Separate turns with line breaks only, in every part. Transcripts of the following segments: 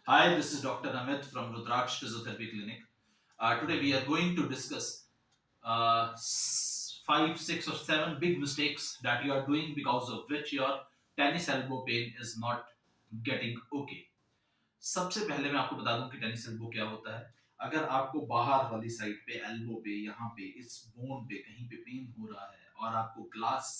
Hi, this is Dr. Amit from Rudraksh Physiotherapy Clinic. Today we are going to discuss five, six, or seven big mistakes that you are doing because of which your tennis elbow pain is not getting okay. सबसे पहले मैं आपको बता दूं कि tennis elbow क्या होता है। अगर आपको बाहर वाली साइड पे एल्बो पे यहाँ पे इस बोन पे कहीं पे पेन हो रहा है और आपको ग्लास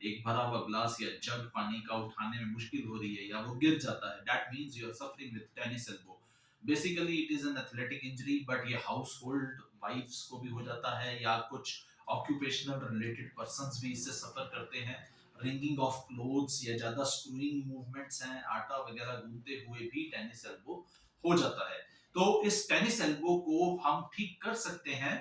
एक भरा हुआ ग्लास या जग पानी का उठाने में मुश्किल हो रही है या वो गिर जाता है, that means you are suffering with tennis elbow. Basically it is an athletic injury, but ये हाउस होल्ड वाइफ्स को भी हो जाता है या कुछ ऑक्यूपेशनल रिलेटेड पर्संस भी इससे सफर करते हैं। रिंगिंग ऑफ क्लोथ्स या ज्यादा स्क्रूइंग मूवमेंट्स हैं, आटा वगैरह गूंदते हुए भी टेनिस एल्बो हो जाता है। तो इस टेनिस एल्बो को हम ठीक कर सकते हैं,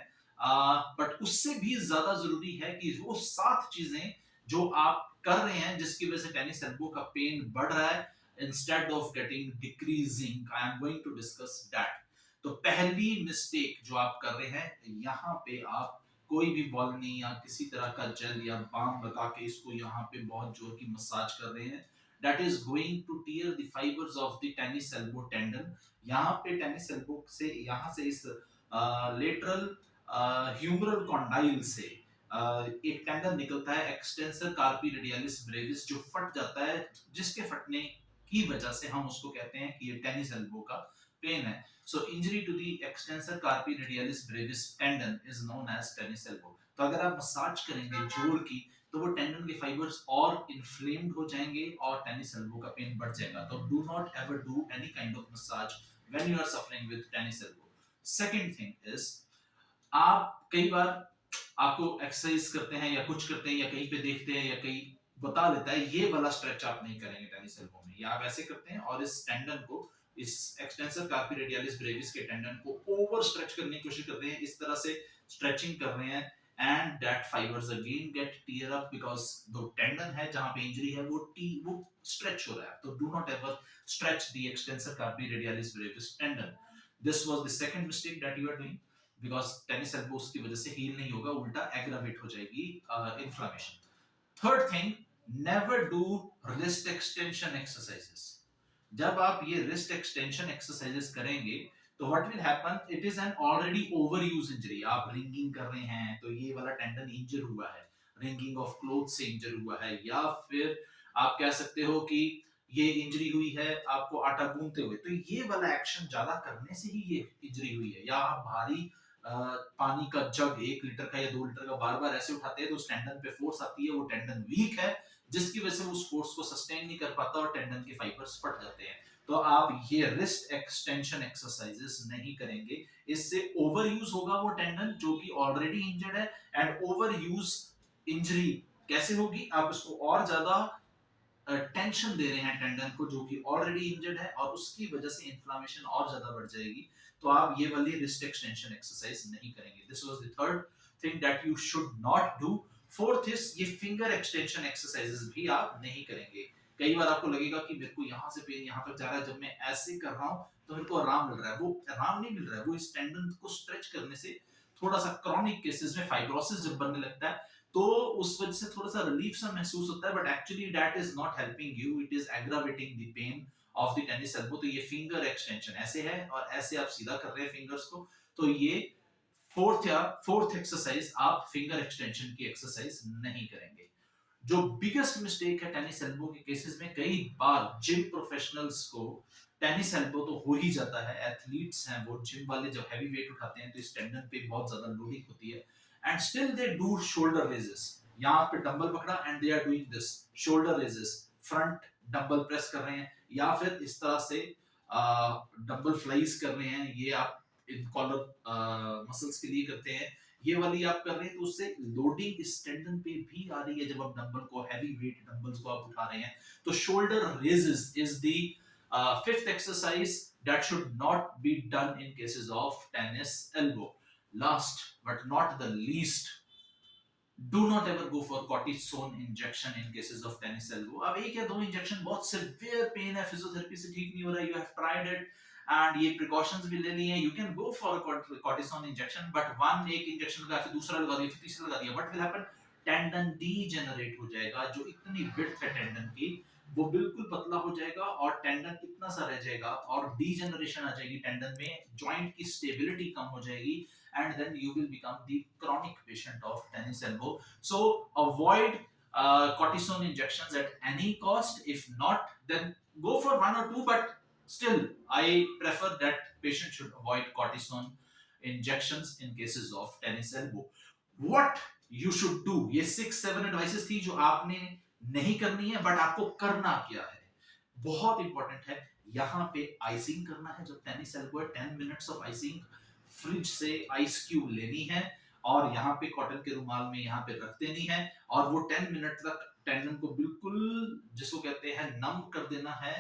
बट उससे भी ज्यादा जरूरी है कि वो 7 चीजें जो आप कर रहे हैं जिसकी वजह से टेनिस एल्बो का पेन बढ़ रहा है, instead of getting decreasing, I am going to discuss that. तो पहली मिस्टेक जो आप कर रहे हैं, यहाँ पे आप कोई भी बॉल नहीं या किसी तरह का जेल या बाम लगा के इसको यहाँ पे बहुत जोर की मसाज कर रहे हैं, that is going to tear the fibers of the tennis elbow tendon। यहाँ पे टेनिस एल्बो से यहाँ से इस लेटरल ह्यूमरल कॉन्डाइल से एक टेंडन निकलता है, एक्सटेंसर कार्पी रेडियलिस ब्रेविस, जो फट जाता है, जिसके फटने की वजह से हम उसको कहते हैं कि ये टेनिस एल्बो का पेन है। So injury to the extensor carpi radialis brevis tendon is known as tennis elbow। तो अगर आप मसाज करेंगे जोड़ की तो वो टेंडन के फाइबर्स और इन्फ्लेम्ड हो जाएंगे और टेनिस एल्बो का पेन बढ़ जाएगा। तो do not ever do any kind of massage when you are suffering with tennis elbow. Second thing is, आप कई बार आपको एक्सरसाइज करते हैं या कुछ करते हैं या कहीं पे देखते हैं या कहीं बता देता है ये वाला स्ट्रेच आप नहीं करेंगे टेनिस एल्बो में, या आप ऐसे करते हैं और इस टेंडन को, इस एक्सटेंसर कार्पी रेडियलिस ब्रेविस के टेंडन को ओवर स्ट्रेच करने की कोशिश करते हैं, इस तरह से स्ट्रेचिंग कर रहे हैं, and that fibers again get tear up because जो टेंडन है जहां पे इंजरी है वो स्ट्रेच हो रहा है। तो do not ever stretch the extensor carpi radialis brevis tendon. This was the second mistake that you are doing, because tennis elbows की वजह से हील नहीं होगा, उल्टा एग्रावेट हो जाएगी inflammation. Third thing, never do wrist extension exercises. जब आप ये रिस्ट एक्सटेंशन एक्सरसाइजेस करेंगे तो what will happen, it is N already over use injury. आप रिंगिंग कर रहे हैं तो ये वाला टेंडन इंजर हुआ है, रिंगिंग ऑफ क्लोथ से इंजर हुआ है, या फिर आप कह सकते हो कि ये इंजरी हुई है आपको आटा गूंथते हुए, तो ये वाला एक्शन ज्यादा करने से ही ये इंजरी हुई है। या आप भारी पानी का जग 1 लीटर का या 2 लीटर का बार बार ऐसे उठाते हैं तो उस टेंडन पे फोर्स आती है, वो टेंडन वीक है जिसकी वजह से उस फोर्स को सस्टेन नहीं कर पाता और टेंडन के फाइबर्स फट जाते हैं। तो आप ये रिस्ट एक्सटेंशन एक्सरसाइजेस नहीं करेंगे, इससे ओवर यूज होगा वो टेंडन जो कि ऑलरेडी इंजर्ड है। एंड ओवर यूज इंजरी कैसे होगी, आप उसको और ज्यादा टेंशन दे रहे हैं टेंडन को जो कि ऑलरेडी इंजर्ड है और उसकी वजह से इन्फ्लेमेशन और ज्यादा बढ़ जाएगी। तो आप ये वाली रिस्ट एक्सटेंशन एक्सरसाइज नहीं करेंगे। This was the third thing that you should not do. Fourth is, ये फिंगर एक्सटेंशन एक्सरसाइजेस भी आप नहीं करेंगे। कई बार आपको लगेगा कि मेरे को यहाँ से पेन यहाँ तक जा रहा है, जब मैं ऐसे कर रहा हूँ तो मेरे को आराम मिल रहा है, वो आराम नहीं मिल रहा है, वो इस टेंडन को स्ट्रेच करने से थोड़ा सा क्रॉनिक केसेस में फाइब्रोसिस जब बनने लगता है तो उस वजह से थोड़ा सा रिलीफ सा महसूस होता है, but actually that is not helping you, it is aggravating the pain of the tennis elbow. तो ये फिंगर एक्सटेंशन ऐसे है और ऐसे आप सीधा कर रहे हैं फिंगर्स को, तो ये फोर्थ एक्सरसाइज, आप फिंगर एक्सटेंशन की एक्सरसाइज नहीं करेंगे। जो बिगेस्ट मिस्टेक है टेनिस एल्बो के केसेस में, कई बार जिम प्रोफेशनल्स को टेनिस एल्बो तो हो ही जाता है, एथलीट्स हैं वो, जिम वाले जब हैवी वेट उठाते हैं तो इस टेंडन पे बहुत ज्यादा लोडिंग होती है, and still they do shoulder raises. यहाँ पे डंबल पकड़ा and they are doing this shoulder raises, front dumbbell press कर रहे हैं या फिर इस तरह से डंबल फ्लाइज कर रहे हैं, ये आप इन कॉलर मसल्स के लिए करते हैं, ये वाली आप कर रहे हैं तो उससे लोडिंग इस टेंडन पे भी आ रही है जब आप डंबल को, हैवी वेट डंबल्स को आप उठा रहे हैं। तो shoulder raises is the fifth exercise that should not be done in cases of tennis elbow। Last but not the least, do not ever go for cortisone injection in cases of tennis elbow। अब एक या दो injection, बहुत severe pain है, physiotherapy से ठीक नहीं हो रहा है, you have tried it and ये प्रिकॉशंस भी ले लिए हैं, you can go for cortisone injection, but one एक इंजेक्शन लगा फिर दूसरा लगा दिया फिर तीसरा लगा दिया, what will happen, tendon degenerate हो जाएगा। जो इतनी विड्थ है टेंडन की वो बिल्कुल पतला हो जाएगा और टेंडन कितना सा रह जाएगा और डीजेनरेशन आ जाएगी टेंडन में, जॉइंट की स्टेबिलिटी कम हो जाएगी, and then you will become the chronic patient of tennis elbow. So avoid cortisone injections at any cost. If not, then go for one or two, but still I prefer that patient should avoid cortisone injections in cases of tennis elbow. What you should do, ये 6-7 advices थी जो आपने नहीं करनी है, but आपको करना क्या है, बहुत इंपॉर्टेंट है। यहाँ पे आइसिंग करना है, जब टेनिस एल्बो है 10 मिनट्स ऑफ आइसिंग, फ्रिज से आइस क्यूब लेनी है और यहाँ पे कॉटन के रुमाल में यहाँ पे रख देनी है, और वो 10 मिनट तक टेंडन को बिल्कुल, जिसको कहते हैं, नम कर देना है,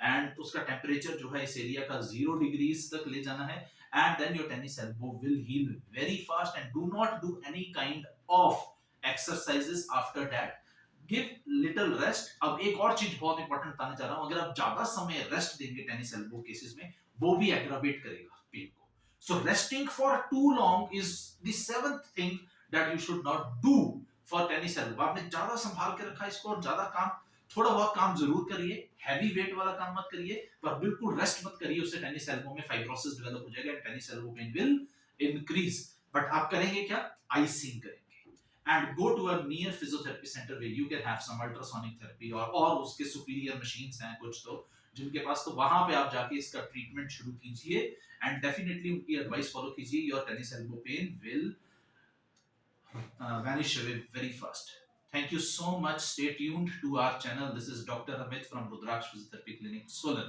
एंड उसका टेम्परेचर जो है इस एरिया का 0 डिग्रीज तक ले जाना है, and then your tennis elbow will heal very fast. And do not do any kind of exercises after that. Give little rest. अब एक और चीज बहुत इंपॉर्टेंट बताने जा रहा हूं, अगर आप ज्यादा समय रेस्ट देंगे टेनिस एल्बो केसेस में, वो भी एग्रावेट करेगा पेन को। So resting for too long is the seventh thing that you should not do for tennis elbow. आपने ज्यादा संभाल के रखा इसको और ज्यादा काम, थोड़ा बहुत काम जरूर करिए, हैवी वेट वाला काम मत करिए, पर बिल्कुल रेस्ट मत करिए, उससे टेनिस एल्बो में फाइब्रोसिस डेवलप हो जाएगा and tennis elbow pain will increase. But आप करेंगे क्या? आइसिंग करेंगे, and go to a near physiotherapy center where you can have some ultrasonic therapy, और उसके superior machines हैं कुछ तो जिनके पास, तो वहां पे आप जाके इसका ट्रीटमेंट शुरू कीजिए एंड डेफिनेटली उनकी एडवाइस फॉलो कीजिए। Your tennis elbow pain will vanish away very fast. Thank you so much. Stay tuned to our channel. This is Dr. Amit from Rudraksh Physiotherapy Clinic, Solan.